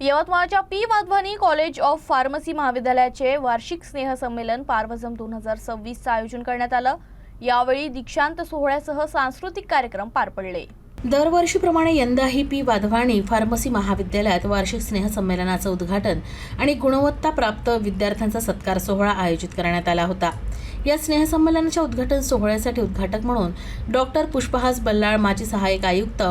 यवतमाळच्या P Wadhwani college of pharmacy महाविद्यालयाचे वार्षिक स्नेहसंमेलन पारवजम 2026 चं आयोजन करण्यात आलं। यावेळी दीक्षांत सोहळ्यासह सांस्कृतिक कार्यक्रम पार पडले। दरवर्षीप्रमाणे यंदाही पी वाधवानी फार्मसी महाविद्यालयात वार्षिक स्नेहसंमेलनाचं उद्घाटन आणि गुणवत्ता प्राप्त विद्यार्थ्यांचा सत्कार सोहळा आयोजित करण्यात आला होता। या स्नेहसंमेलनाच्या उद्घाटन सोहळ्यासाठी उद्घाटक म्हणून डॉक्टर पुष्पहास बल्लाळ, माजी सहाय्यक आयुक्त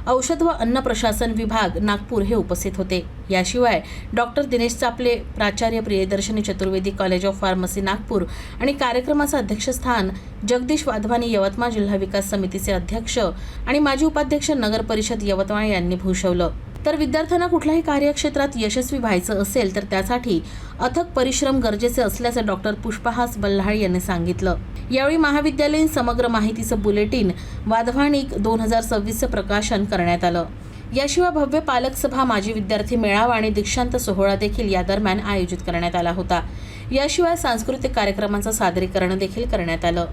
औषध व अन्न प्रशासन विभाग नागपूर हे उपस्थित होते। याशिवाय डॉक्टर दिनेश चापले, प्राचार्य Priyadarshini Chaturvedi college of pharmacy Nagpur आणि कार्यक्रमाचं अध्यक्षस्थान जगदीश वाधवानी, यवतमाळ जिल्हा विकास समितीचे अध्यक्ष आणि माजी उपाध्यक्ष नगर परिषद यवतमाळ यांनी भूषवलं। तर विद्यार्थ्यांना कुठल्याही कार्यक्षेत्रात यशस्वी व्हायचं असेल तर त्यासाठी अथक परिश्रम गरजेचे असल्याचं डॉक्टर पुष्पहास बल्लाळ यांनी सांगितलं। यावेळी महाविद्यालयीन समग्र माहितीचं बुलेटिन वाधवानीक 2026चं प्रकाशन करण्यात आलं। याशिवाय भव्य पालक सभा, माजी विद्यार्थी मेळावा आणि दीक्षांत सोहळा देखील या दरम्यान आयोजित करण्यात आला होता। याशिवाय सांस्कृतिक कार्यक्रमांचं सादरीकरण देखील करण्यात आलं।